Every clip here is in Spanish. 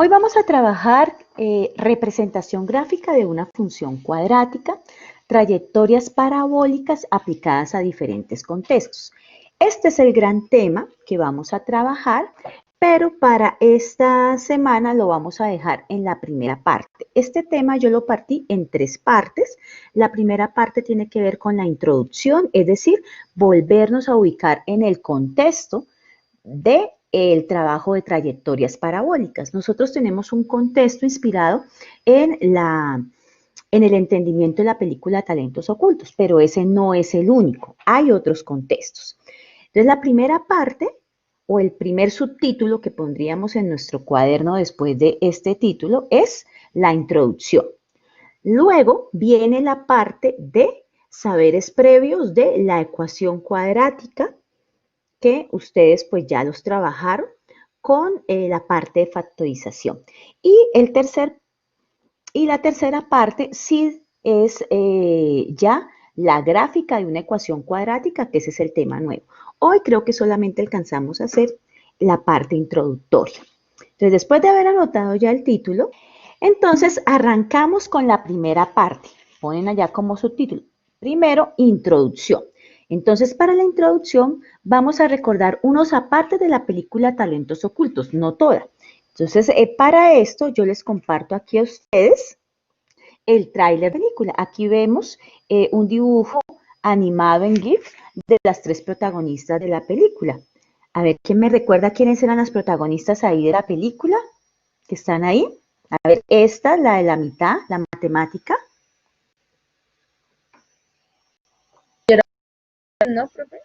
Hoy vamos a trabajar representación gráfica de una función cuadrática, trayectorias parabólicas aplicadas a diferentes contextos. Este es el gran tema que vamos a trabajar, pero para esta semana lo vamos a dejar en la primera parte. Este tema yo lo partí en 3 partes. La primera parte tiene que ver con la introducción, es decir, volvernos a ubicar en el contexto de el trabajo de trayectorias parabólicas. Nosotros tenemos un contexto inspirado en el entendimiento de la película Talentos Ocultos, pero ese no es el único, hay otros contextos. Entonces, la primera parte o el primer subtítulo que pondríamos en nuestro cuaderno después de este título es la introducción. Luego viene la parte de saberes previos de la ecuación cuadrática, que ustedes pues ya los trabajaron con la parte de factorización. Y la tercera parte sí es ya la gráfica de una ecuación cuadrática, que ese es el tema nuevo. Hoy creo que solamente alcanzamos a hacer la parte introductoria. Entonces, después de haber anotado ya el título, entonces arrancamos con la primera parte. Ponen allá como subtítulo. Primero, introducción. Entonces, para la introducción vamos a recordar unos apartes de la película Talentos Ocultos, no toda. Entonces, para esto yo les comparto aquí a ustedes el tráiler de la película. Aquí vemos un dibujo animado en GIF de las 3 protagonistas de la película. A ver, ¿quién me recuerda quiénes eran las protagonistas ahí de la película? ¿Que están ahí? A ver, esta, la de la mitad, la matemática. ¿No, profe?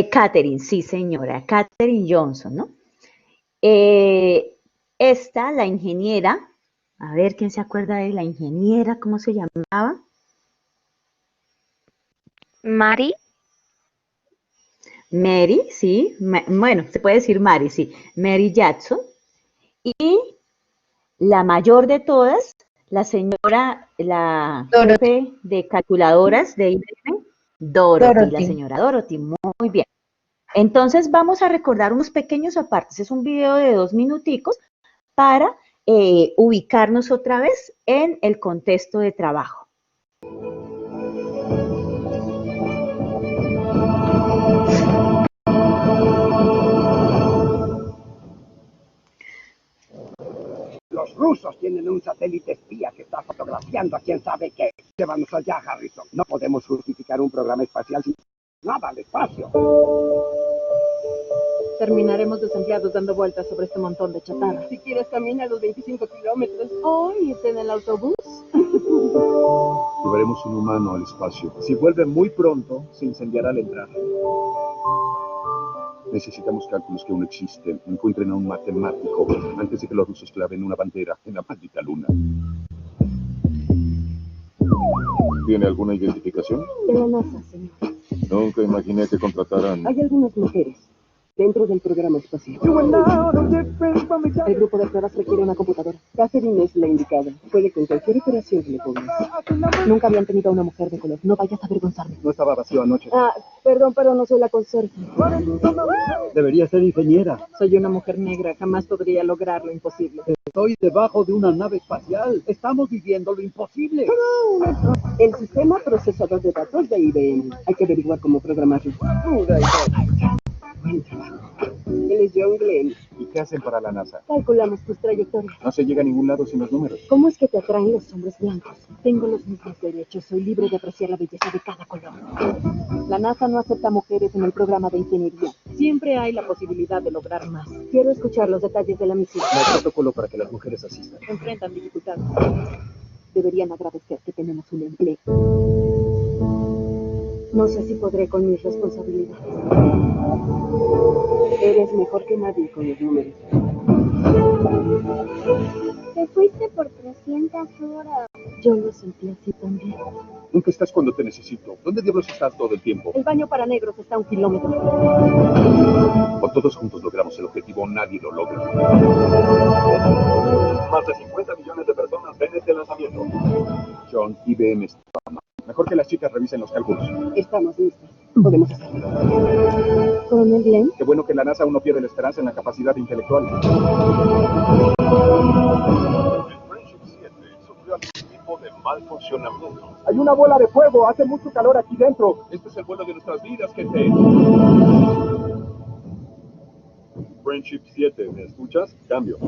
Katherine, sí señora, Katherine Johnson, ¿no? Esta, la ingeniera, a ver, ¿quién se acuerda de la ingeniera? ¿Cómo se llamaba? Mari. Mary, sí, bueno, se puede decir Mary, sí, Mary Jackson. Y la mayor de todas, la señora, la jefe de calculadoras de IBM, Dorothy, la señora Dorothy, muy bien. Entonces vamos a recordar unos pequeños apartes, es un video de 2 minuticos para ubicarnos otra vez en el contexto de trabajo. Los rusos tienen un satélite espía que está fotografiando a quién sabe qué. Llévanos allá, Harrison. No podemos justificar un programa espacial sin nada al espacio. Terminaremos desempleados dando vueltas sobre este montón de chatarra. Si quieres, camina los 25 kilómetros. O irte en el autobús. Llevaremos un humano al espacio. Si vuelve muy pronto, se incendiará al entrar. Necesitamos cálculos que aún existen. Encuentren a un matemático antes de que los rusos claven una bandera en la maldita luna. ¿Tiene alguna identificación? De la NASA, señor. Nunca imaginé que contrataran... Hay algunas mujeres dentro del programa espacial. El grupo de pruebas requiere una computadora. Catherine es la indicada. Puede con cualquier operación que le pongas. Nunca habían tenido a una mujer de color. No vayas a avergonzarme. No estaba vacío anoche. Perdón, pero no soy la conserje. Debería ser ingeniera. Soy una mujer negra. Jamás podría lograr lo imposible. Estoy debajo de una nave espacial. Estamos viviendo lo imposible. El sistema procesador de datos de IBM. Hay que averiguar cómo programarlo. Buen trabajo. Él es John Glenn. ¿Y qué hacen para la NASA? Calculamos tus trayectorias. No se llega a ningún lado sin los números. ¿Cómo es que te atraen los hombres blancos? Tengo los mismos derechos. Soy libre de apreciar la belleza de cada color. La NASA no acepta mujeres en el programa de ingeniería. Siempre hay la posibilidad de lograr más. Quiero escuchar los detalles de la misión. No hay protocolo para que las mujeres asistan. Enfrentan dificultades. Deberían agradecer que tenemos un empleo. No sé si podré con mis responsabilidades. Eres mejor que nadie con los números. Te fuiste por 300 horas. Yo lo sentí así también. Nunca estás cuando te necesito. ¿Dónde diablos estás todo el tiempo? El baño para negros está a 1 kilómetro. O todos juntos logramos el objetivo, nadie lo logra. Más de 50 millones de personas ven este lanzamiento. John, IBM está mal. Mejor que las chicas revisen los cálculos. Estamos listos. Podemos hacerlo. Coronel Glenn, Qué bueno que en la NASA uno pierde la esperanza en la capacidad intelectual. El Friendship 7 sufrió algún tipo de mal funcionamiento. Hay una bola de fuego, hace mucho calor aquí dentro. Este es el vuelo de nuestras vidas, gente. Friendship 7, ¿me escuchas? Cambio.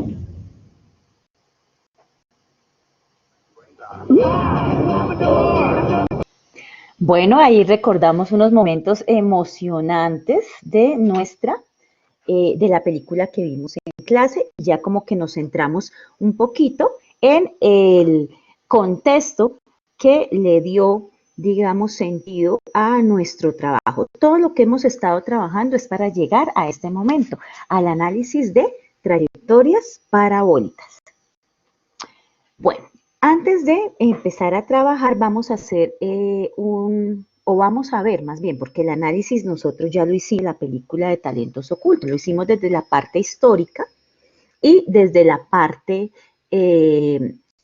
Bueno, ahí recordamos unos momentos emocionantes de de la película que vimos en clase. Ya como que nos centramos un poquito en el contexto que le dio, digamos, sentido a nuestro trabajo. Todo lo que hemos estado trabajando es para llegar a este momento, al análisis de trayectorias parabólicas. Bueno, antes de empezar a trabajar vamos a hacer vamos a ver más bien, porque el análisis nosotros ya lo hicimos en la película de Talentos Ocultos, lo hicimos desde la parte histórica y desde la parte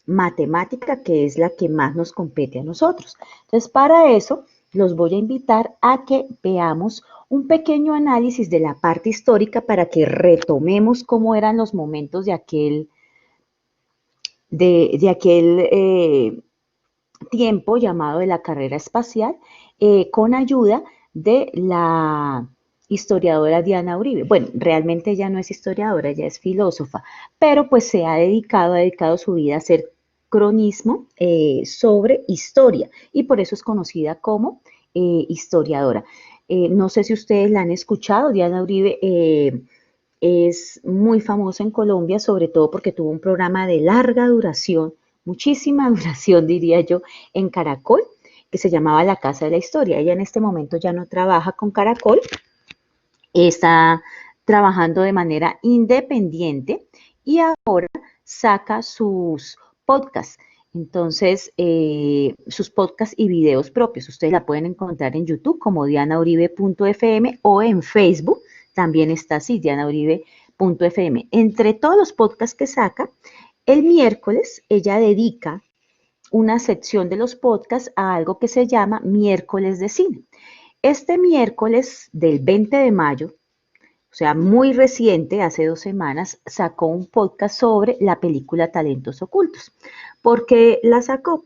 matemática, que es la que más nos compete a nosotros. Entonces, para eso los voy a invitar a que veamos un pequeño análisis de la parte histórica para que retomemos cómo eran los momentos de aquel tiempo llamado de la carrera espacial, con ayuda de la historiadora Diana Uribe. Bueno, realmente ella no es historiadora, ella es filósofa, pero pues se ha dedicado su vida a hacer cronismo sobre historia y por eso es conocida como historiadora. No sé si ustedes la han escuchado, Diana Uribe es muy famosa en Colombia, sobre todo porque tuvo un programa de larga duración, muchísima duración diría yo, en Caracol, que se llamaba La Casa de la Historia. Ella en este momento ya no trabaja con Caracol, está trabajando de manera independiente y ahora saca sus podcasts. Entonces, sus podcasts y videos propios, ustedes la pueden encontrar en YouTube como dianauribe.fm o en Facebook, también está así, dianauribe.fm. Entre todos los podcasts que saca, el miércoles ella dedica una sección de los podcasts a algo que se llama Miércoles de Cine. Este miércoles del 20 de mayo, o sea, muy reciente, hace 2 semanas, sacó un podcast sobre la película Talentos Ocultos. ¿Por qué la sacó?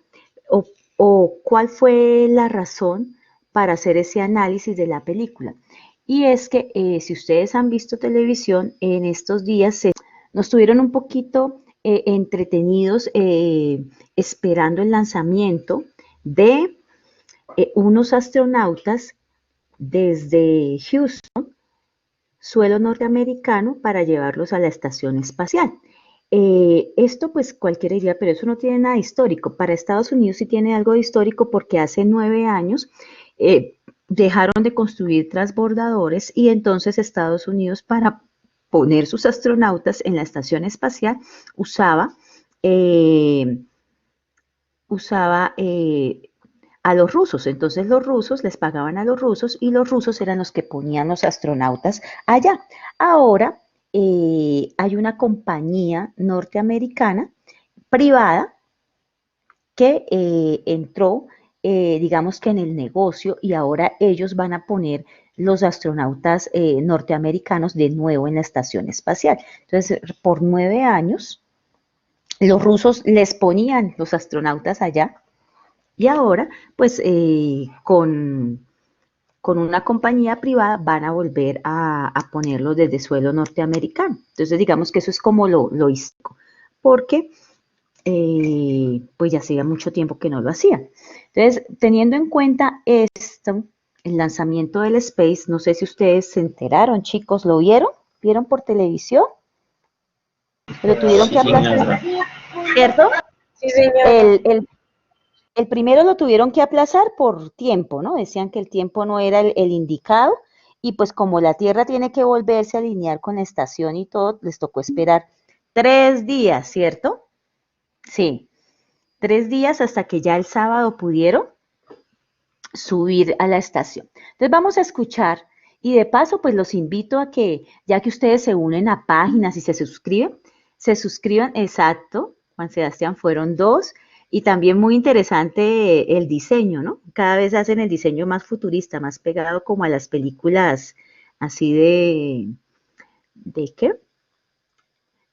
¿O cuál fue la razón para hacer ese análisis de la película? Y es que si ustedes han visto televisión, en estos días nos tuvieron un poquito entretenidos esperando el lanzamiento de unos astronautas desde Houston, suelo norteamericano, para llevarlos a la estación espacial. Esto pues cualquiera diría, pero eso no tiene nada histórico. Para Estados Unidos sí tiene algo de histórico porque hace 9 años dejaron de construir transbordadores y entonces Estados Unidos, para poner sus astronautas en la estación espacial, usaba a los rusos. Entonces los rusos les pagaban a los rusos y los rusos eran los que ponían los astronautas allá. Ahora hay una compañía norteamericana privada que entró, digamos que en el negocio, y ahora ellos van a poner los astronautas norteamericanos de nuevo en la estación espacial. Entonces, por 9 años, los rusos les ponían los astronautas allá y ahora, pues, con una compañía privada van a volver a ponerlos desde suelo norteamericano. Entonces, digamos que eso es como lo histórico, porque pues ya hacía mucho tiempo que no lo hacían. Entonces, teniendo en cuenta esto, el lanzamiento del Space, no sé si ustedes se enteraron, chicos, ¿lo vieron? ¿Vieron por televisión? Lo tuvieron que aplazar, ¿cierto? Sí, señor. El primero lo tuvieron que aplazar por tiempo, ¿no? Decían que el tiempo no era el indicado y pues como la Tierra tiene que volverse a alinear con la estación y todo, les tocó esperar 3 días, ¿cierto? Sí, 3 días hasta que ya el sábado pudieron subir a la estación. Entonces vamos a escuchar y de paso pues los invito a que, ya que ustedes se unen a páginas y se suscriban, exacto, Juan Sebastián, fueron 2, Y también muy interesante el diseño, ¿no? Cada vez hacen el diseño más futurista, más pegado como a las películas así ¿de qué?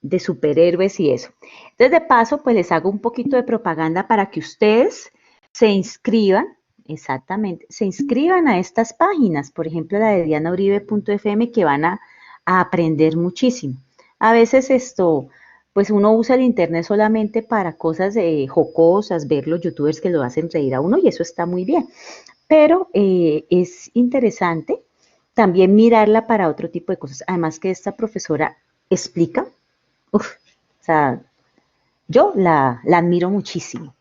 De superhéroes y eso. Entonces, de paso, pues les hago un poquito de propaganda para que ustedes se inscriban, exactamente, se inscriban a estas páginas, por ejemplo, la de dianauribe.fm, que van a aprender muchísimo. A veces pues uno usa el internet solamente para cosas jocosas, ver los youtubers que lo hacen reír a uno y eso está muy bien. Pero es interesante también mirarla para otro tipo de cosas. Además que esta profesora explica. Uf, o sea, yo la admiro muchísimo.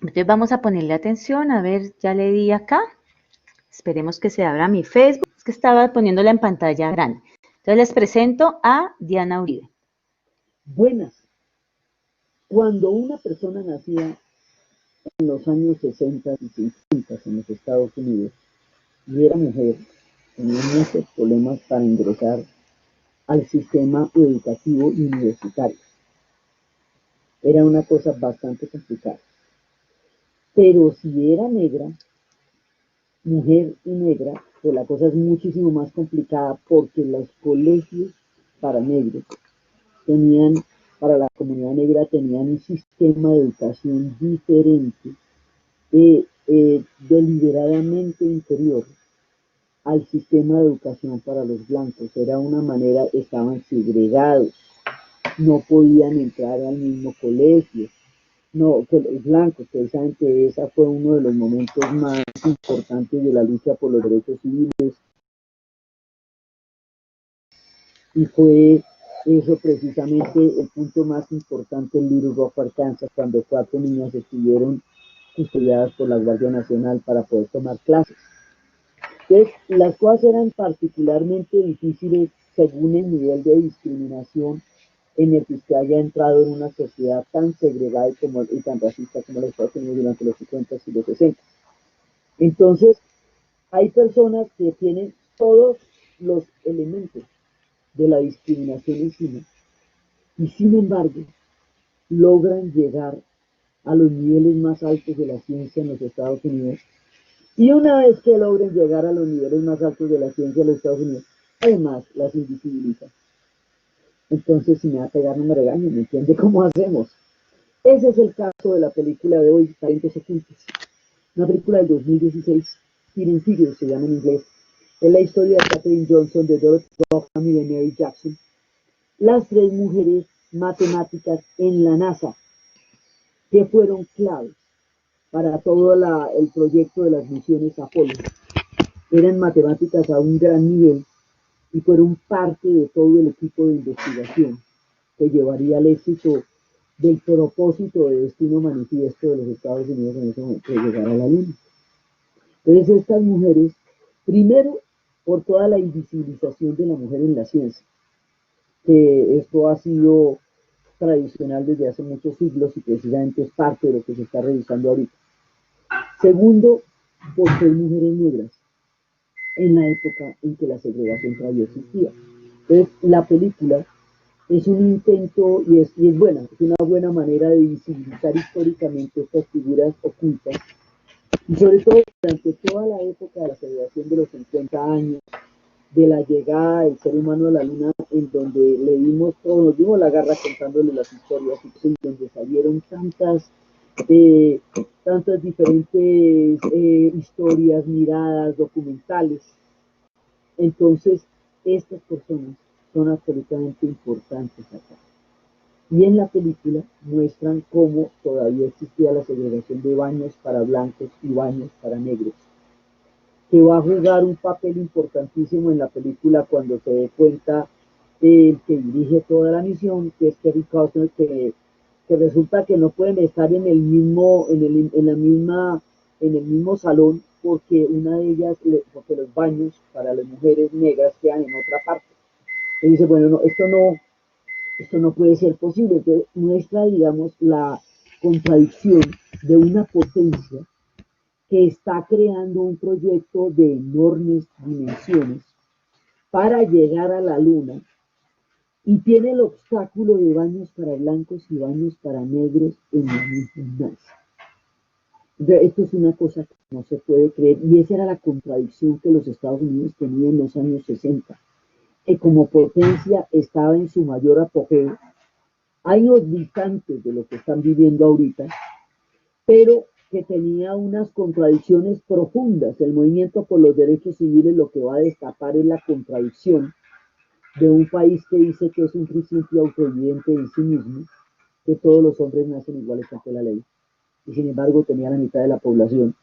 Entonces vamos a ponerle atención, a ver, ya le di acá. Esperemos que se abra mi Facebook. Es que estaba poniéndola en pantalla grande. Entonces les presento a Diana Uribe. Buenas. Cuando una persona nacía en los años 60 y 50 en los Estados Unidos y era mujer, tenía muchos problemas para ingresar al sistema educativo y universitario. Era una cosa bastante complicada. Pero si era negra, mujer y negra, pues la cosa es muchísimo más complicada porque los colegios para negros tenían, para la comunidad negra, tenían un sistema de educación diferente, deliberadamente inferior al sistema de educación para los blancos. Era una manera, estaban segregados, no podían entrar al mismo colegio. No, que los blancos, precisamente ese fue uno de los momentos más importantes de la lucha por los derechos civiles y fue eso precisamente el punto más importante en Little Rock, Arkansas, cuando 4 niñas estuvieron custodiadas por la Guardia Nacional para poder tomar clases. Entonces, las cosas eran particularmente difíciles según el nivel de discriminación en el que usted haya entrado en una sociedad tan segregada y tan racista como los Estados Unidos durante los 50 y los 60. Entonces, hay personas que tienen todos los elementos de la discriminación encima y sin embargo logran llegar a los niveles más altos de la ciencia en los Estados Unidos. Y una vez que logren llegar a los niveles más altos de la ciencia en los Estados Unidos, además las invisibilizan. Entonces, si me va a pegar, no me regañen, ¿me entiende cómo hacemos? Ese es el caso de la película de hoy, Talentos Ocultos. Una película del 2016, Hidden Figures se llama en inglés. Es la historia de Katherine Johnson, de Dorothy Rothman y de Mary Jackson. Las 3 mujeres matemáticas en la NASA, que fueron claves para todo el proyecto de las misiones Apolo. Eran matemáticas a un gran nivel y fueron parte de todo el equipo de investigación que llevaría al éxito del propósito de destino manifiesto de los Estados Unidos en ese momento de llegar a la Luna. Entonces estas mujeres, primero por toda la invisibilización de la mujer en la ciencia, que esto ha sido tradicional desde hace muchos siglos y precisamente es parte de lo que se está revisando ahorita. Segundo, por ser mujeres negras en la época en que la segregación todavía existía. Entonces, la película es un intento y es buena, es una buena manera de visibilizar históricamente estas figuras ocultas y sobre todo durante toda la época de la segregación de los 50 años, de la llegada del ser humano a la luna, en donde nos dimos la garra contándole las historias y donde salieron tantas diferentes historias, miradas, documentales. Entonces, estas personas son absolutamente importantes acá. Y en la película muestran cómo todavía existía la segregación de baños para blancos y baños para negros, que va a jugar un papel importantísimo en la película cuando se dé cuenta el que dirige toda la misión, que es Kevin Costner, que resulta que no pueden estar en el mismo salón porque porque los baños para las mujeres negras quedan en otra parte. Él dice, bueno, no, esto no puede ser posible. Entonces muestra, digamos, la contradicción de una potencia que está creando un proyecto de enormes dimensiones para llegar a la luna y tiene el obstáculo de baños para blancos y baños para negros en la misma NASA. Esto es una cosa que no se puede creer, y esa era la contradicción que los Estados Unidos tenían en los años 60, que como potencia estaba en su mayor apogeo, años distantes de lo que están viviendo ahorita, pero que tenía unas contradicciones profundas. El movimiento por los derechos civiles lo que va a destapar es la contradicción de un país que dice que es un principio autoevidente en sí mismo, que todos los hombres nacen iguales ante la ley, y sin embargo tenía la mitad de la población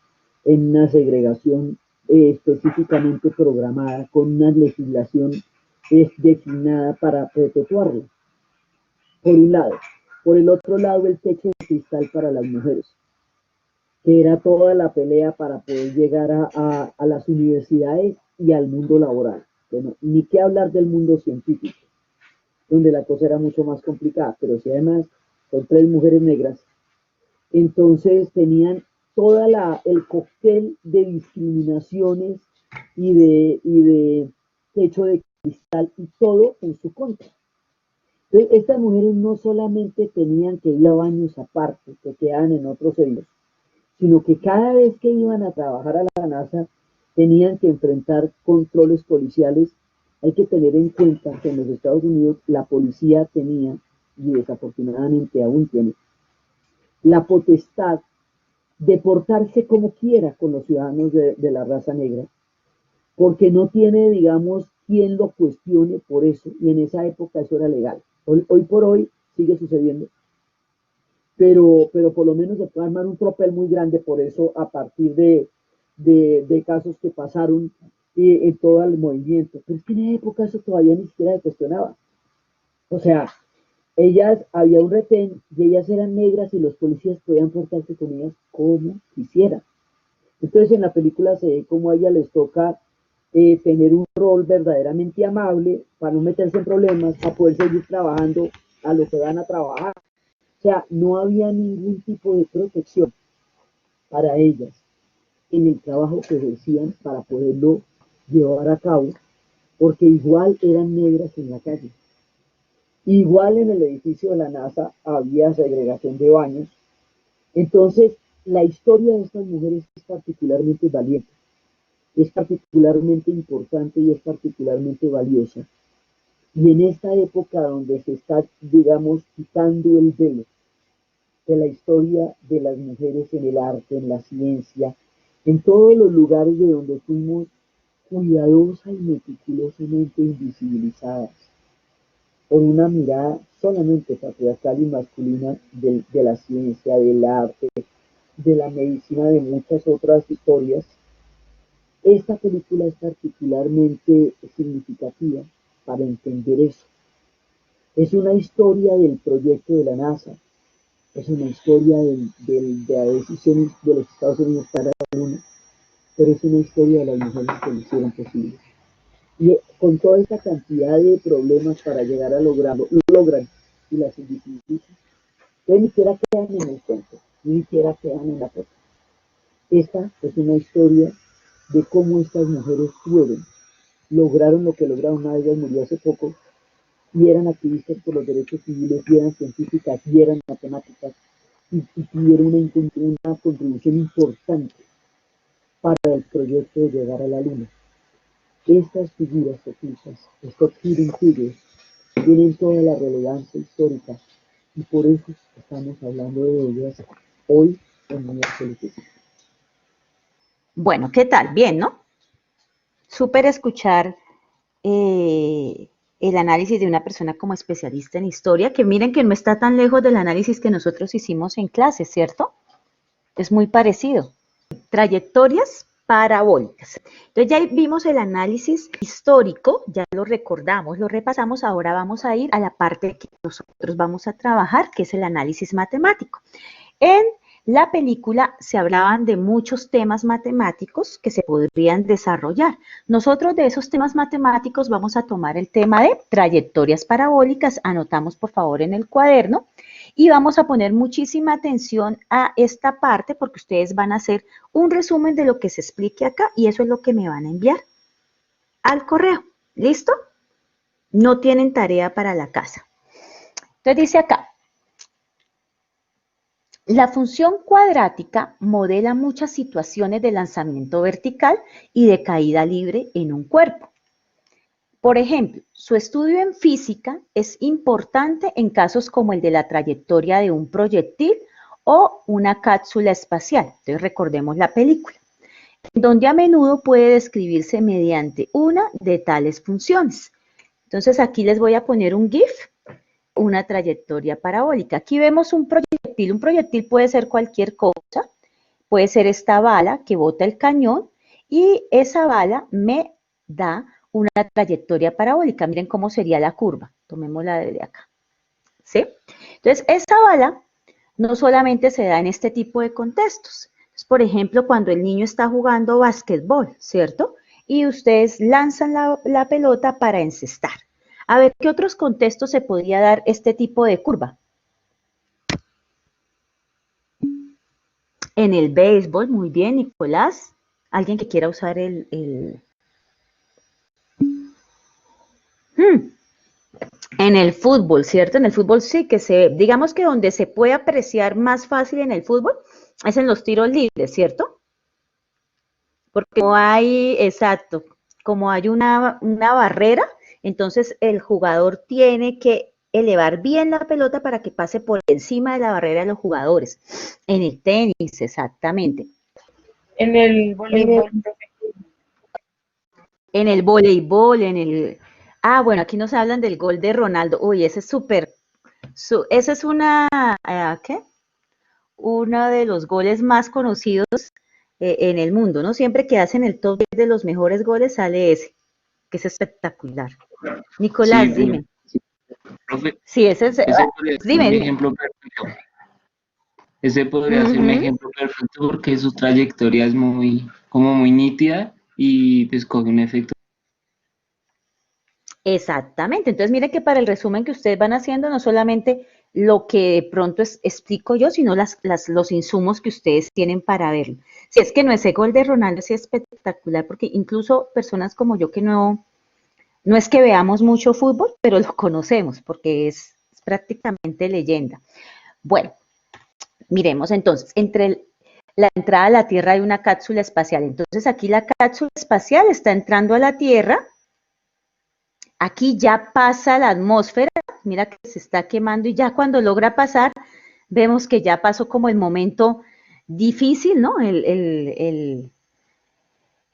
en una segregación específicamente programada, con una legislación designada para perpetuarla, por un lado. Por el otro lado, el techo de cristal para las mujeres, que era toda la pelea para poder llegar a las universidades y al mundo laboral. Bueno, ni qué hablar del mundo científico, donde la cosa era mucho más complicada, pero si además son 3 mujeres negras, entonces tenían toda el cóctel de discriminaciones y de techo de cristal y todo en su contra. Entonces, estas mujeres no solamente tenían que ir a baños aparte, que quedaban en otros servicios, sino que cada vez que iban a trabajar a la NASA tenían que enfrentar controles policiales. Hay que tener en cuenta que en los Estados Unidos la policía tenía, y desafortunadamente aún tiene, la potestad de portarse como quiera con los ciudadanos de la raza negra, porque no tiene, digamos, quien lo cuestione por eso, y en esa época eso era legal. Hoy por hoy sigue sucediendo, pero por lo menos se puede armar un tropel muy grande por eso a partir de casos que pasaron en todo el movimiento. Pero es que en esa época eso todavía ni siquiera se cuestionaba. O sea, había un retén y ellas eran negras y los policías podían portarse con ellas como quisieran. Entonces en la película se ve cómo a ellas les toca tener un rol verdaderamente amable para no meterse en problemas, para poder seguir trabajando a lo que van a trabajar. O sea, no había ningún tipo de protección para ellas en el trabajo que ejercían para poderlo llevar a cabo, porque igual eran negras en la calle. Igual en el edificio de la NASA había segregación de baños. Entonces, la historia de estas mujeres es particularmente valiente, es particularmente importante y es particularmente valiosa. Y en esta época donde se está, digamos, quitando el velo de la historia de las mujeres en el arte, en la ciencia, en todos los lugares de donde fuimos cuidadosa y meticulosamente invisibilizadas por una mirada solamente patriarcal y masculina de la ciencia, del arte, de la medicina, de muchas otras historias. Esta película es particularmente significativa para entender eso. Es una historia del proyecto de la NASA, es una historia de la decisión de los Estados Unidos para la Luna, pero es una historia de las mujeres que lo hicieron posible. Y con toda esta cantidad de problemas para llegar a lograrlo, lo logran y las invisibilizan. Entonces ni siquiera quedan en el cuento, ni siquiera quedan en la foto. Esta es una historia de cómo estas mujeres lograron lo que lograron. Una de ellas murió hace poco, y eran activistas por los derechos civiles, y eran científicas, y eran matemáticas, y tuvieron una contribución importante para el proyecto de llegar a la Luna. Estas figuras ocultas, estos hidden figures, tienen toda la relevancia histórica, y por eso estamos hablando de ellas hoy en Universal Física. Bueno, ¿qué tal? Bien, ¿no? Súper escuchar el análisis de una persona como especialista en historia, que miren que no está tan lejos del análisis que nosotros hicimos en clase, ¿cierto? Es muy parecido. Trayectorias parabólicas. Entonces ya vimos el análisis histórico, ya lo recordamos, lo repasamos, ahora vamos a ir a la parte que nosotros vamos a trabajar, que es el análisis matemático. En la película se hablaban de muchos temas matemáticos que se podrían desarrollar. Nosotros de esos temas matemáticos vamos a tomar el tema de trayectorias parabólicas, anotamos por favor en el cuaderno, y vamos a poner muchísima atención a esta parte porque ustedes van a hacer un resumen de lo que se explique acá y eso es lo que me van a enviar al correo. ¿Listo? no tienen tarea para la casa. Entonces dice acá, la función cuadrática modela muchas situaciones de lanzamiento vertical y de caída libre en un cuerpo. Por ejemplo, su estudio en física es importante en casos como el de la trayectoria de un proyectil o una cápsula espacial. Entonces recordemos la película, donde a menudo puede describirse mediante una de tales funciones. Entonces aquí les voy a poner un GIF, una trayectoria parabólica. Aquí vemos un proyectil puede ser cualquier cosa, puede ser esta bala que bota el cañón y esa bala me da una trayectoria parabólica. Miren cómo sería la curva. Tomémosla desde acá. ¿Sí? Entonces, esta bala no solamente se da en este tipo de contextos. Entonces, por ejemplo, cuando el niño está jugando básquetbol, ¿cierto? Y ustedes lanzan la pelota para encestar. A ver, ¿qué otros contextos se podría dar este tipo de curva? En el béisbol, muy bien, Nicolás. ¿Alguien que quiera usar En el fútbol, ¿cierto? En el fútbol sí que digamos que donde se puede apreciar más fácil en el fútbol es en los tiros libres, ¿cierto? Porque como hay, exacto, como hay una barrera, entonces el jugador tiene que elevar bien la pelota para que pase por encima de la barrera de los jugadores. En el tenis, exactamente. En el voleibol. En el voleibol, bueno, aquí nos hablan del gol de Ronaldo. Uy, ese es súper, ese es ¿qué? Uno de los goles más conocidos en el mundo, ¿no? Siempre que hacen el top 10 de los mejores goles sale ese, que es espectacular. Nicolás, Sí, dime. Profe, Sí, ese es, podría ser dime. un ejemplo perfecto. Ese podría ser un ejemplo perfecto porque su trayectoria es muy nítida y pues coge un efecto. Exactamente, entonces mire que para el resumen que ustedes van haciendo, no solamente lo que de pronto explico yo, sino los insumos que ustedes tienen para verlo. Si es que no, ese gol de Ronaldo es espectacular, porque incluso personas como yo que no es que veamos mucho fútbol, pero lo conocemos, porque es prácticamente leyenda. Bueno, miremos entonces, entre la entrada a la Tierra hay una cápsula espacial, entonces aquí la cápsula espacial está entrando a la Tierra. Aquí ya pasa la atmósfera, mira que se está quemando y ya cuando logra pasar, vemos que ya pasó como el momento difícil, ¿no? El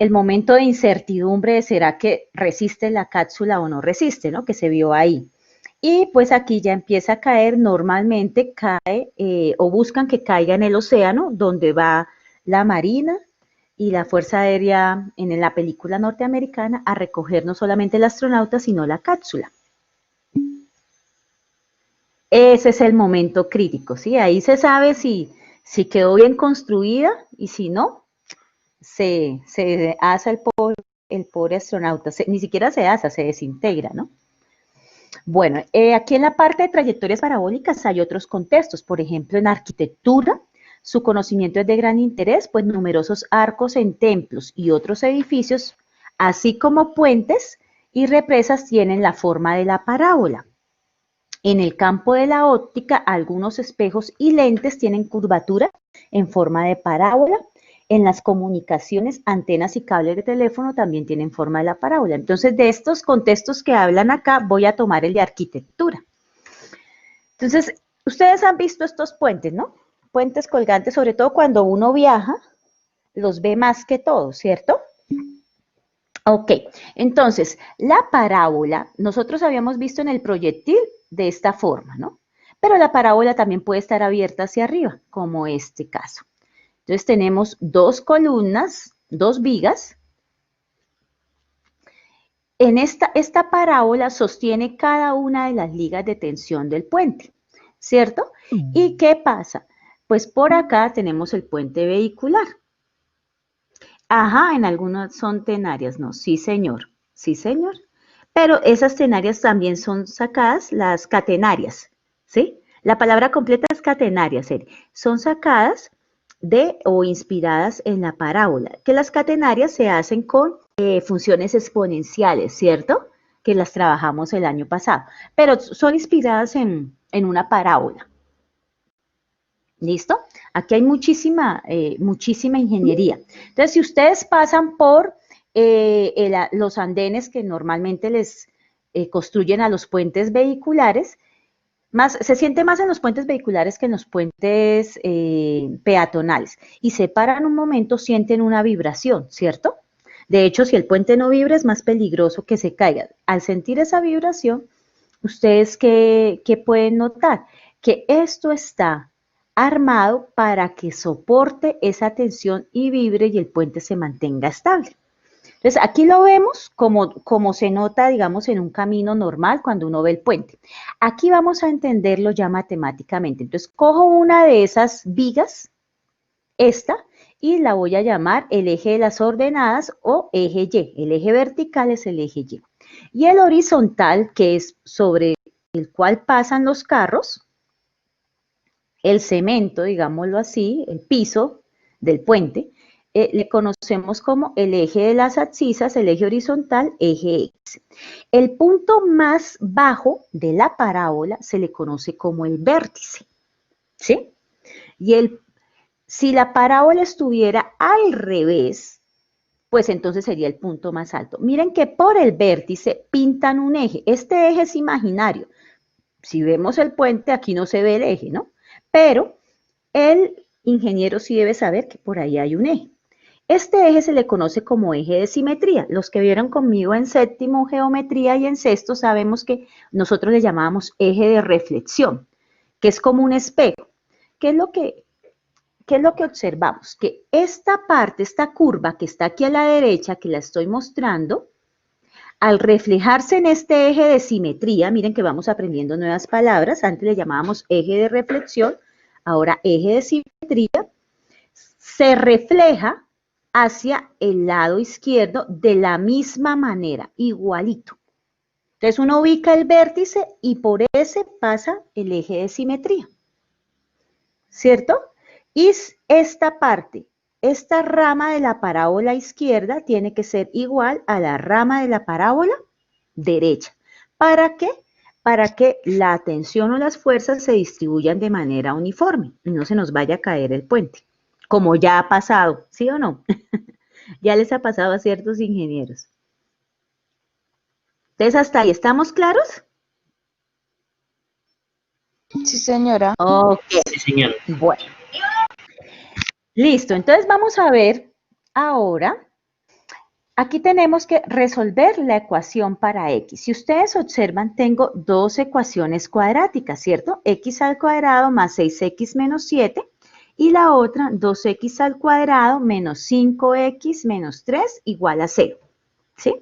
momento de incertidumbre de será que resiste la cápsula o no resiste, ¿no? Que se vio ahí. Y pues aquí ya empieza a caer, normalmente cae o buscan que caiga en el océano, donde va la marina y la Fuerza Aérea en la película norteamericana a recoger no solamente el astronauta, sino la cápsula. Ese es el momento crítico, ¿sí? Ahí se sabe si quedó bien construida y si no, se asa el pobre astronauta. Ni siquiera se asa, se desintegra, ¿no? Bueno, aquí en la parte de trayectorias parabólicas hay otros contextos, por ejemplo, en arquitectura. Su conocimiento es de gran interés, pues numerosos arcos en templos y otros edificios, así como puentes y represas tienen la forma de la parábola. En el campo de la óptica, algunos espejos y lentes tienen curvatura en forma de parábola. En las comunicaciones, antenas y cables de teléfono también tienen forma de la parábola. Entonces, de estos contextos que hablan acá, voy a tomar el de arquitectura. Entonces, ustedes han visto estos puentes, ¿no? Puentes colgantes, sobre todo cuando uno viaja, los ve más que todo, ¿cierto? Ok, entonces, la parábola, nosotros habíamos visto en el proyectil de esta forma, ¿no? Pero la parábola también puede estar abierta hacia arriba, como este caso. Entonces, tenemos dos columnas, dos vigas. En esta parábola sostiene cada una de las ligas de tensión del puente, ¿cierto? ¿Y qué pasa? Pues por acá tenemos el puente vehicular. Ajá, en algunas son tenarias, ¿no? Sí, señor. Sí, señor. Pero esas tenarias también son sacadas, las catenarias, ¿sí? La palabra completa es catenarias, son sacadas de o inspiradas en la parábola, que las catenarias se hacen con funciones exponenciales, ¿cierto? que las trabajamos el año pasado, pero son inspiradas en una parábola. ¿Listo? Aquí hay muchísima ingeniería. Entonces, si ustedes pasan por los andenes que normalmente les construyen a los puentes vehiculares, se siente más en los puentes vehiculares que en los puentes peatonales. Y se paran un momento, sienten una vibración, ¿cierto? De hecho, si el puente no vibra, es más peligroso que se caiga. Al sentir esa vibración, ¿ustedes qué pueden notar? Que esto está armado para que soporte esa tensión y vibre y el puente se mantenga estable. Entonces, aquí lo vemos como se nota, digamos, en un camino normal cuando uno ve el puente. Aquí vamos a entenderlo ya matemáticamente. Entonces, cojo una de esas vigas, esta, y la voy a llamar el eje de las ordenadas o eje Y. El eje vertical es el eje Y. Y el horizontal, que es sobre el cual pasan los carros, el cemento, digámoslo así, el piso del puente, le conocemos como el eje de las abscisas, el eje horizontal, eje X. El punto más bajo de la parábola se le conoce como el vértice, ¿sí? Y si la parábola estuviera al revés, pues entonces sería el punto más alto. Miren que por el vértice pintan un eje. Este eje es imaginario. Si vemos el puente, aquí no se ve el eje, ¿no? Pero el ingeniero sí debe saber que por ahí hay un eje. Este eje se le conoce como eje de simetría. Los que vieron conmigo en séptimo geometría y en sexto sabemos que nosotros le llamábamos eje de reflexión, que es como un espejo. ¿Qué es lo que observamos? Que esta parte, esta curva que está aquí a la derecha, que la estoy mostrando, al reflejarse en este eje de simetría, miren que vamos aprendiendo nuevas palabras, antes le llamábamos eje de reflexión, ahora eje de simetría, se refleja hacia el lado izquierdo de la misma manera, igualito. Entonces uno ubica el vértice y por ese pasa el eje de simetría, ¿cierto? Y esta parte, esta rama de la parábola izquierda tiene que ser igual a la rama de la parábola derecha. ¿Para qué? Para que la tensión o las fuerzas se distribuyan de manera uniforme y no se nos vaya a caer el puente, como ya ha pasado, ¿sí o no? Ya les ha pasado a ciertos ingenieros. Entonces, ¿hasta ahí estamos claros? Sí, señora. Ok. Sí, señor. Bueno. Listo, entonces vamos a ver ahora, aquí tenemos que resolver la ecuación para x. Si ustedes observan, tengo dos ecuaciones cuadráticas, ¿cierto? X al cuadrado más 6x menos 7 y la otra 2x al cuadrado menos 5x menos 3 igual a 0, ¿sí?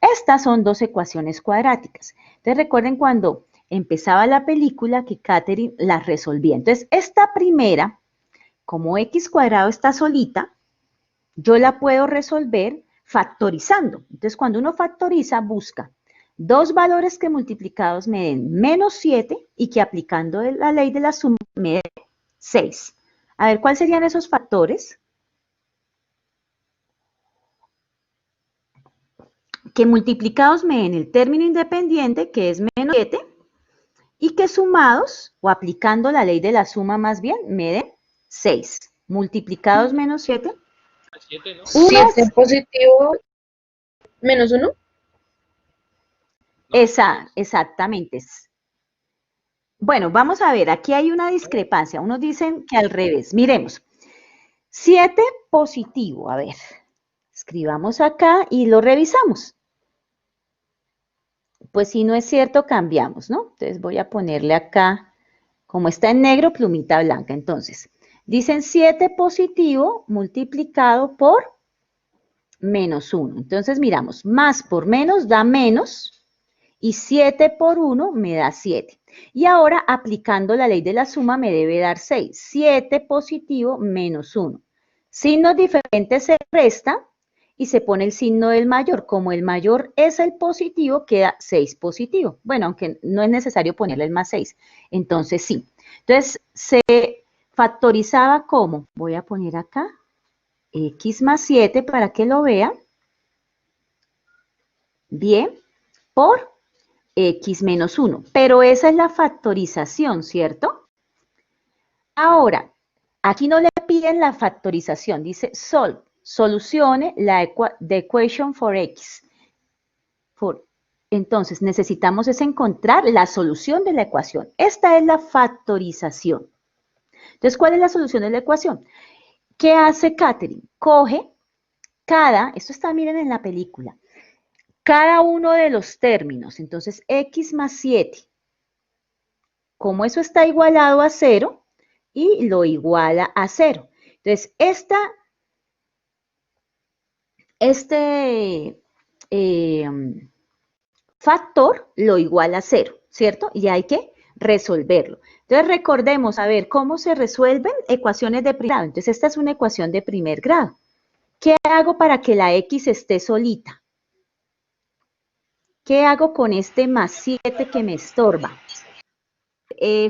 Estas son dos ecuaciones cuadráticas. Entonces recuerden cuando empezaba la película que Katherine las resolvía. Entonces esta primera, como x cuadrado está solita, yo la puedo resolver factorizando. Entonces, cuando uno factoriza, busca dos valores que multiplicados me den menos 7 y que aplicando la ley de la suma me den 6. A ver, ¿cuáles serían esos factores? Que multiplicados me den el término independiente, que es menos 7, y que sumados, o aplicando la ley de la suma más bien, me den 6. Multiplicados menos 7. 7 positivo menos 1. Exactamente. Bueno, vamos a ver, aquí hay una discrepancia. Unos dicen que al revés. Miremos. 7 positivo, a ver, escribamos acá y lo revisamos. Pues si no es cierto, cambiamos, ¿no? Entonces voy a ponerle acá, como está en negro, plumita blanca. Entonces, dicen 7 positivo multiplicado por menos 1. Entonces miramos, más por menos da menos y 7 por 1 me da 7. Y ahora aplicando la ley de la suma me debe dar 6. 7 positivo menos 1. Signos diferentes se restan y se pone el signo del mayor. Como el mayor es el positivo, queda 6 positivo. Bueno, aunque no es necesario ponerle el más 6. Entonces sí. Entonces se factorizaba como, voy a poner acá, x más 7 para que lo vean. Bien, por x menos 1. Pero esa es la factorización, ¿cierto? Ahora, aquí no le piden la factorización, dice solve, solucione the equation for x. Entonces, necesitamos es encontrar la solución de la ecuación. Esta es la factorización. Entonces, ¿cuál es la solución de la ecuación? ¿Qué hace Catherine? Coge esto está, miren en la película, cada uno de los términos. Entonces, x más 7, como eso está igualado a 0, y lo iguala a 0. Entonces, este factor lo iguala a 0, ¿cierto? Y hay que resolverlo. Entonces, recordemos, a ver, ¿cómo se resuelven ecuaciones de primer grado? Entonces, esta es una ecuación de primer grado. ¿Qué hago para que la x esté solita? ¿Qué hago con este más 7 que me estorba?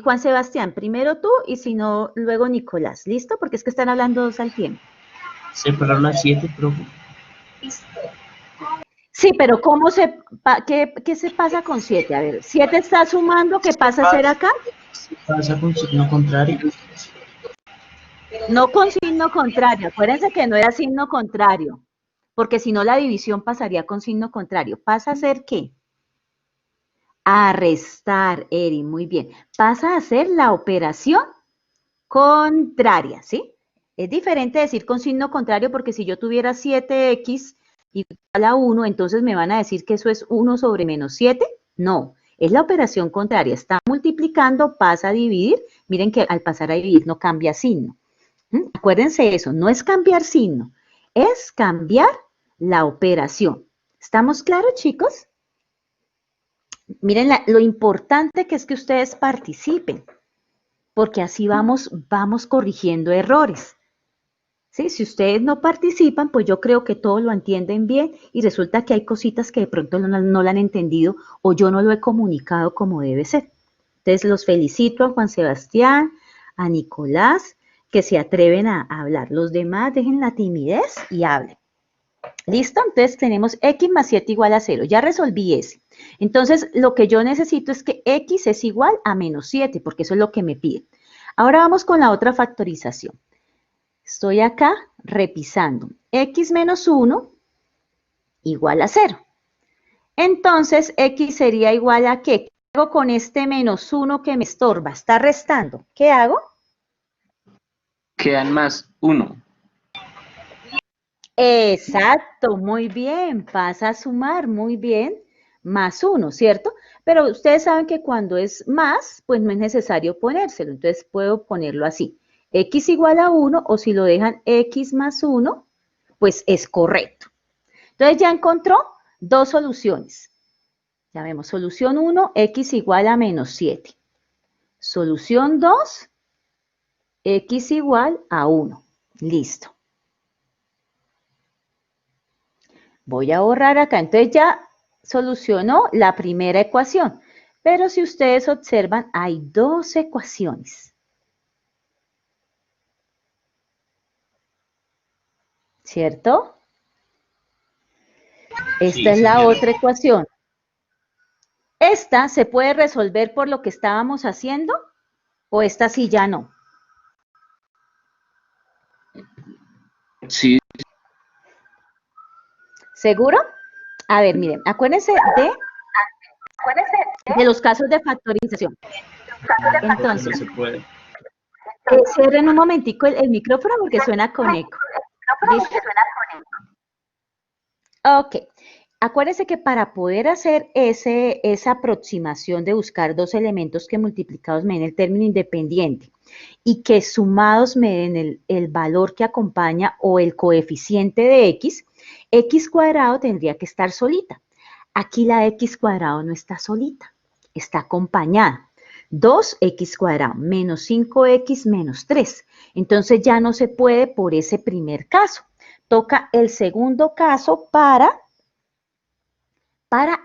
Juan Sebastián, primero tú y si no, luego Nicolás. ¿Listo? Porque es que están hablando dos al tiempo. Separar las 7, profe. Sí, pero ¿qué se pasa con 7? A ver, 7 está sumando, ¿qué pasa a hacer acá? Pasa con signo contrario. No con signo contrario, acuérdense que no era signo contrario, porque si no la división pasaría con signo contrario. ¿Pasa a ser qué? A restar, Eri, muy bien. Pasa a ser la operación contraria, ¿sí? Es diferente decir con signo contrario porque si yo tuviera 7x igual a 1, entonces me van a decir que eso es 1 sobre menos 7. No, es la operación contraria. Está multiplicando, pasa a dividir. Miren que al pasar a dividir no cambia signo. Acuérdense eso, no es cambiar signo, es cambiar la operación. ¿Estamos claros, chicos? Miren lo importante que es que ustedes participen, porque así vamos corrigiendo errores. ¿Sí? Si ustedes no participan, pues yo creo que todo lo entienden bien y resulta que hay cositas que de pronto no la han entendido o yo no lo he comunicado como debe ser. Entonces los felicito a Juan Sebastián, a Nicolás, que se atreven a hablar. Los demás dejen la timidez y hablen. ¿Listo? Entonces tenemos x más 7 igual a 0. Ya resolví ese. Entonces lo que yo necesito es que x es igual a menos 7, porque eso es lo que me pide. Ahora vamos con la otra factorización. Estoy acá repisando. X menos 1 igual a 0. Entonces, x sería igual a ¿qué? ¿Qué hago con este menos 1 que me estorba? Está restando. ¿Qué hago? Quedan más 1. Exacto, muy bien. Pasa a sumar, muy bien. Más 1, ¿cierto? Pero ustedes saben que cuando es más, pues no es necesario ponérselo. Entonces, puedo ponerlo así. X igual a 1, o si lo dejan x más 1, pues es correcto. Entonces ya encontró dos soluciones. Ya vemos, solución 1, x igual a menos 7. Solución 2, x igual a 1. Listo. Voy a borrar acá. Entonces ya solucionó la primera ecuación. Pero si ustedes observan, hay dos ecuaciones. ¿Cierto? Esta es la otra ecuación. ¿Esta se puede resolver por lo que estábamos haciendo? ¿O esta sí ya no? Sí. ¿Seguro? A ver, miren, acuérdense de los casos de factorización. Entonces, No se puede. cierren un momentico el micrófono porque suena con eco. ¿Listo? Ok. Acuérdense que para poder hacer esa aproximación de buscar dos elementos que multiplicados me den el término independiente y que sumados me den el valor que acompaña o el coeficiente de x cuadrado tendría que estar solita. Aquí la x cuadrado no está solita, está acompañada. 2x cuadrado menos 5x menos 3. Entonces ya no se puede por ese primer caso. Toca el segundo caso para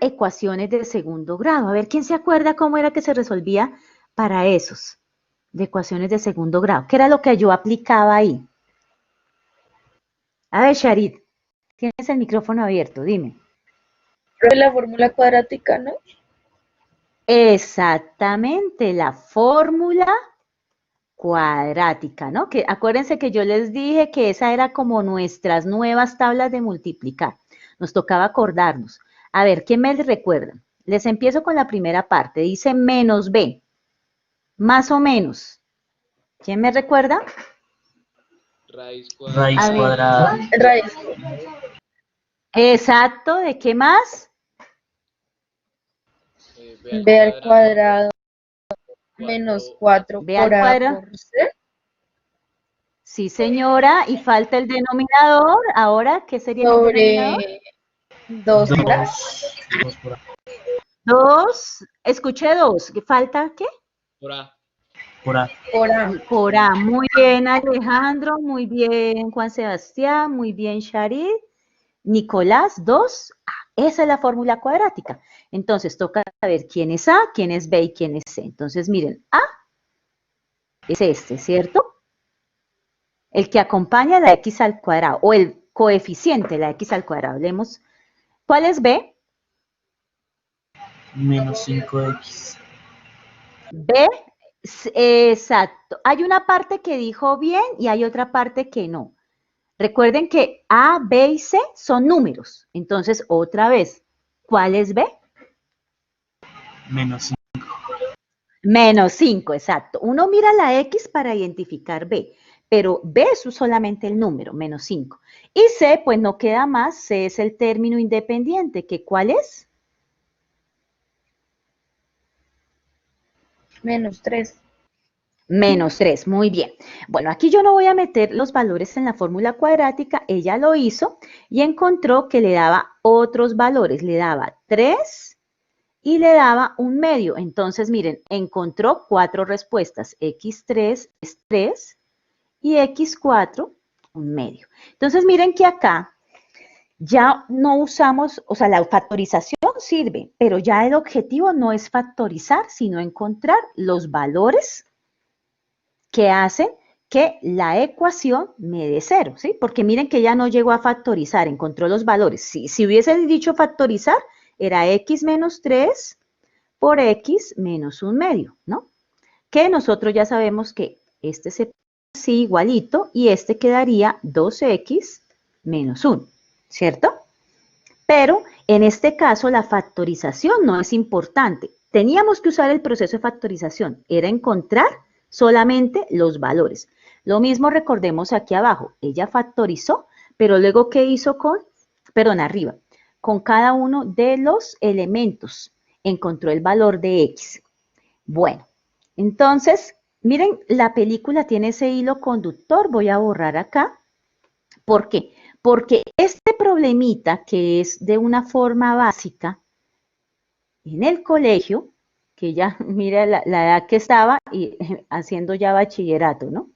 ecuaciones de segundo grado. A ver, ¿quién se acuerda cómo era que se resolvía para esos de ecuaciones de segundo grado? ¿Qué era lo que yo aplicaba ahí? A ver, Sharid, tienes el micrófono abierto, dime. La fórmula cuadrática, ¿no? Exactamente, la fórmula cuadrática, ¿no? Que acuérdense que yo les dije que esa era como nuestras nuevas tablas de multiplicar. Nos tocaba acordarnos. A ver, ¿quién me recuerda? Les empiezo con la primera parte. Dice menos b, más o menos. ¿Quién me recuerda? Raíz Raíz A ver. cuadrada. Raíz. Exacto, ¿de qué más? B al cuadrado menos 4 B por al A cuadrado. por C. Sí, señora, y falta el denominador. Ahora, ¿qué sería el denominador? Sobre 2 por A. 2 por A. 2, escuché 2. ¿Falta qué? Por A. Por A. Por A. Por A. Muy bien, Alejandro. Muy bien, Juan Sebastián. Muy bien, Sharid. Nicolás, 2. Esa es la fórmula cuadrática. Entonces, toca saber quién es A, quién es B y quién es C. Entonces, miren, A es este, ¿cierto? El que acompaña a la X al cuadrado, o el coeficiente de la X al cuadrado. Leemos, ¿cuál es B? Menos 5x. B, exacto. Hay una parte que dijo bien y hay otra parte que no. Recuerden que A, B y C son números. Entonces, otra vez, ¿cuál es B? Menos 5. Menos 5, exacto. Uno mira la X para identificar B, pero B es solamente el número, menos 5. Y C, pues no queda más, C es el término independiente, que ¿cuál es? Menos 3. Menos 3, muy bien. Bueno, aquí yo no voy a meter los valores en la fórmula cuadrática, ella lo hizo y encontró que le daba otros valores, le daba 3 y le daba un medio. Entonces, miren, encontró 4 respuestas, x3 es 3 y x4 un medio. Entonces, miren que acá ya no usamos, o sea, la factorización sirve, pero ya el objetivo no es factorizar, sino encontrar los valores que hacen que la ecuación me dé 0, ¿sí? Porque miren que ya no llegó a factorizar, encontró los valores. Si hubiese dicho factorizar, era x menos 3 por x menos un medio, ¿no? Que nosotros ya sabemos que este se así igualito y este quedaría 2x menos 1, ¿cierto? Pero en este caso la factorización no es importante. Teníamos que usar el proceso de factorización, era encontrar solamente los valores. Lo mismo recordemos aquí abajo, ella factorizó, pero luego ¿qué hizo arriba? Con cada uno de los elementos encontró el valor de x. Bueno, entonces, miren, la película tiene ese hilo conductor, voy a borrar acá. ¿Por qué? Porque este problemita que es de una forma básica en el colegio, que ya mira la edad que estaba y haciendo ya bachillerato, ¿no?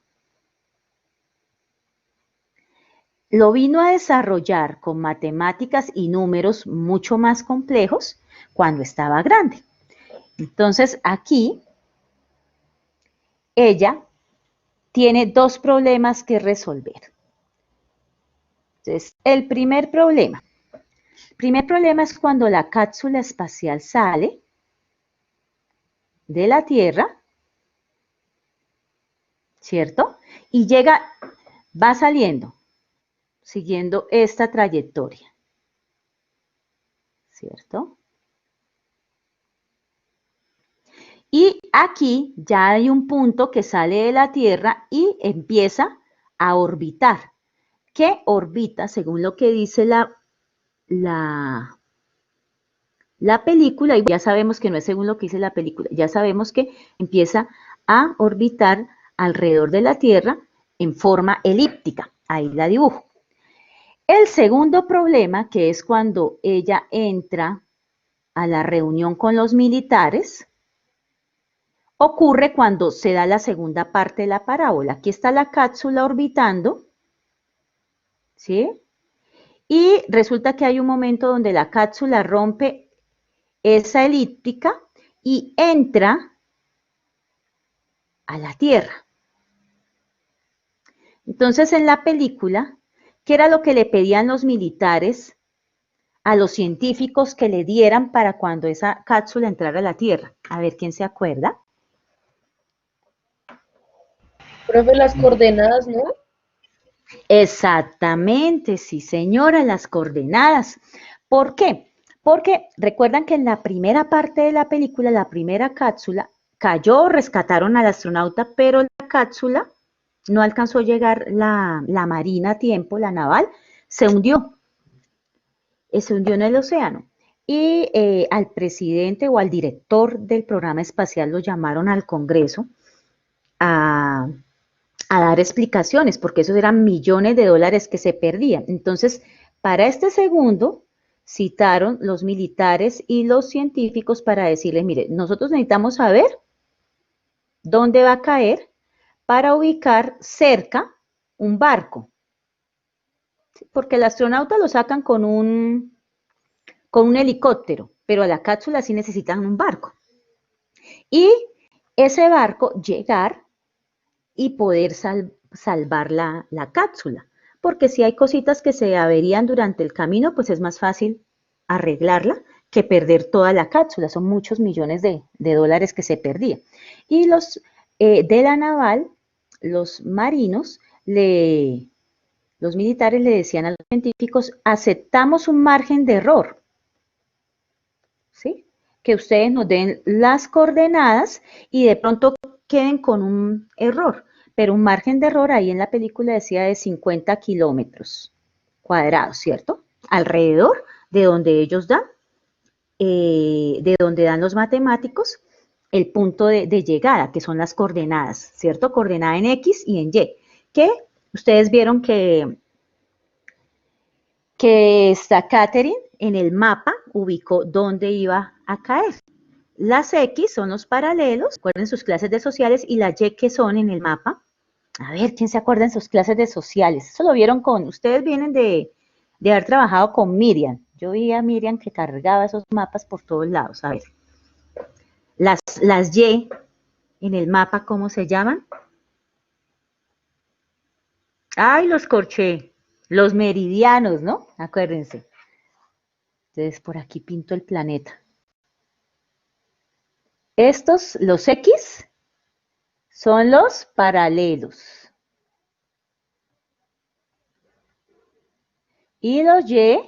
Lo vino a desarrollar con matemáticas y números mucho más complejos cuando estaba grande. Entonces aquí ella tiene dos problemas que resolver. Entonces, el primer problema es cuando la cápsula espacial sale de la Tierra, ¿cierto? Y va saliendo, siguiendo esta trayectoria, ¿cierto? Y aquí ya hay un punto que sale de la Tierra y empieza a orbitar. ¿Qué orbita? Según lo que dice la película, y ya sabemos que no es según lo que dice la película, ya sabemos que empieza a orbitar alrededor de la Tierra en forma elíptica. Ahí la dibujo. El segundo problema, que es cuando ella entra a la reunión con los militares, ocurre cuando se da la segunda parte de la parábola. Aquí está la cápsula orbitando, ¿sí? Y resulta que hay un momento donde la cápsula rompe esa elíptica y entra a la Tierra. Entonces, en la película, ¿qué era lo que le pedían los militares a los científicos que le dieran para cuando esa cápsula entrara a la Tierra? A ver, ¿quién se acuerda? Profe, las coordenadas, ¿no? Exactamente, sí señora, las coordenadas. ¿Por qué? Porque recuerdan que en la primera parte de la película, la primera cápsula, cayó, rescataron al astronauta, pero la cápsula no alcanzó a llegar la marina a tiempo, la naval, se hundió en el océano. Y al presidente o al director del programa espacial lo llamaron al Congreso a dar explicaciones, porque esos eran millones de dólares que se perdían. Entonces, para este segundo, citaron los militares y los científicos para decirles, mire, nosotros necesitamos saber dónde va a caer para ubicar cerca un barco. Porque el astronauta lo sacan con un helicóptero, pero a la cápsula sí necesitan un barco. Y ese barco llegar y poder salvar la cápsula. Porque si hay cositas que se averían durante el camino, pues es más fácil arreglarla que perder toda la cápsula. Son muchos millones de dólares que se perdían. Y los de la naval, los marinos, los militares le decían a los científicos, aceptamos un margen de error, ¿sí? Que ustedes nos den las coordenadas y de pronto queden con un error, pero un margen de error ahí en la película decía de 50 kilómetros cuadrados, ¿cierto? Alrededor de donde ellos dan, de donde dan los matemáticos, el punto de llegada, que son las coordenadas, ¿cierto? Coordenada en X y en Y, que ustedes vieron que esta Catherine en el mapa ubicó dónde iba a caer. Las X son los paralelos, recuerden sus clases de sociales, y las Y que son en el mapa. A ver, ¿quién se acuerda en sus clases de sociales? Eso lo vieron ustedes vienen de haber trabajado con Miriam. Yo vi a Miriam que cargaba esos mapas por todos lados. A ver, las Y en el mapa, ¿cómo se llaman? Ay, los corché. Los meridianos, ¿no? Acuérdense. Entonces, por aquí pinto el planeta. Estos, los X, son los paralelos. Y los Y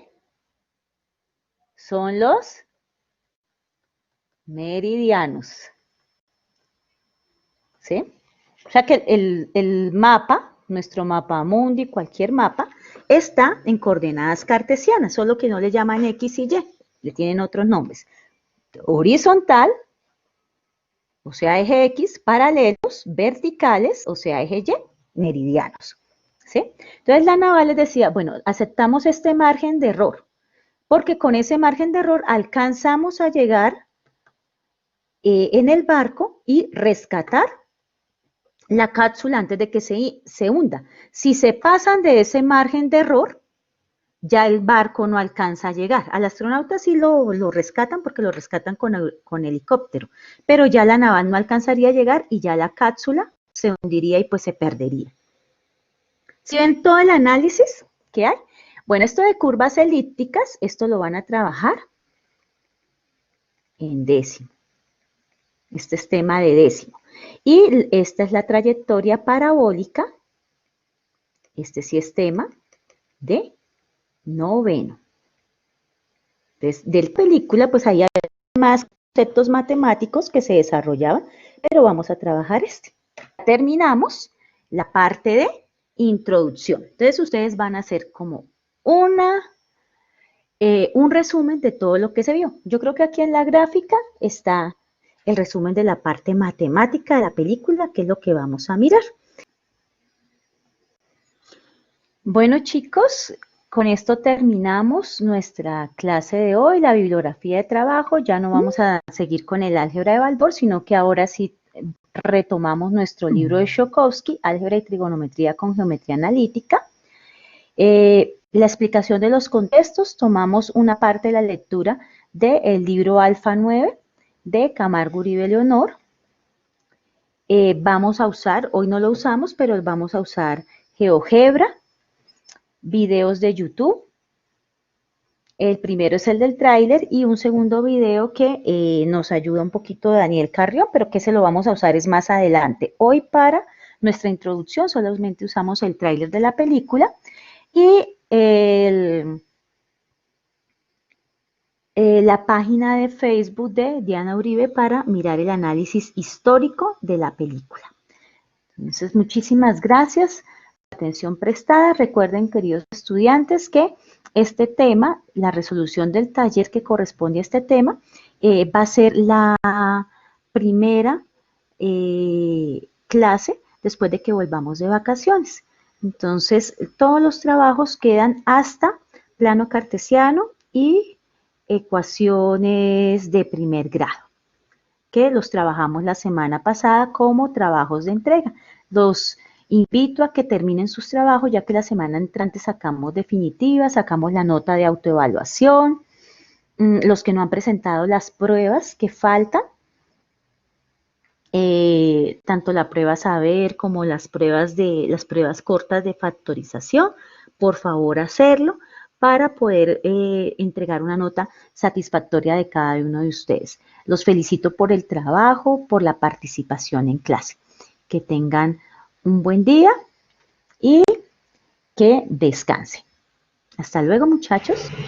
son los meridianos. ¿Sí? O sea que el mapa, nuestro mapa mundi, cualquier mapa, está en coordenadas cartesianas, solo que no le llaman X y Y, le tienen otros nombres. Horizontal, o sea, eje X, paralelos, verticales, o sea, eje Y, meridianos. ¿Sí? Entonces la naval les decía, bueno, aceptamos este margen de error, porque con ese margen de error alcanzamos a llegar en el barco y rescatar la cápsula antes de que se hunda. Si se pasan de ese margen de error, ya el barco no alcanza a llegar. Al astronauta sí lo rescatan porque lo rescatan con helicóptero, pero ya la naval no alcanzaría a llegar y ya la cápsula se hundiría y pues se perdería. ¿Sí ven todo el análisis que hay? Bueno, esto de curvas elípticas, esto lo van a trabajar en décimo. Este es tema de décimo. Y esta es la trayectoria parabólica. Este sí es tema de noveno. Entonces, de la película, pues ahí hay más conceptos matemáticos que se desarrollaban, pero vamos a trabajar este. Terminamos la parte de introducción. Entonces, ustedes van a hacer como un resumen de todo lo que se vio. Yo creo que aquí en la gráfica está el resumen de la parte matemática de la película, que es lo que vamos a mirar. Bueno, chicos, con esto terminamos nuestra clase de hoy, la bibliografía de trabajo. Ya no vamos a seguir con el álgebra de Balborn, sino que ahora sí retomamos nuestro libro de Shokowski, Álgebra y Trigonometría con Geometría Analítica. La explicación de los contextos, tomamos una parte de la lectura del libro Alfa 9 de Camargo Uribe Leonor. Vamos a usar, hoy no lo usamos, pero vamos a usar GeoGebra, videos de YouTube, El primero es el del tráiler y un segundo video que nos ayuda un poquito Daniel Carrión, pero que se lo vamos a usar es más adelante. Hoy para nuestra introducción solamente usamos el tráiler de la película y la página de Facebook de Diana Uribe para mirar el análisis histórico de la película. Entonces, muchísimas gracias por la atención prestada. Recuerden, queridos estudiantes, que este tema, la resolución del taller que corresponde a este tema, va a ser la primera clase después de que volvamos de vacaciones. Entonces, todos los trabajos quedan hasta plano cartesiano y ecuaciones de primer grado, que los trabajamos la semana pasada como trabajos de entrega. Los invito a que terminen sus trabajos, ya que la semana entrante sacamos definitiva, sacamos la nota de autoevaluación. Los que no han presentado las pruebas que faltan, tanto la prueba saber como las pruebas cortas de factorización, por favor hacerlo para poder entregar una nota satisfactoria de cada uno de ustedes. Los felicito por el trabajo, por la participación en clase. Que tengan un buen día y que descansen. Hasta luego, muchachos.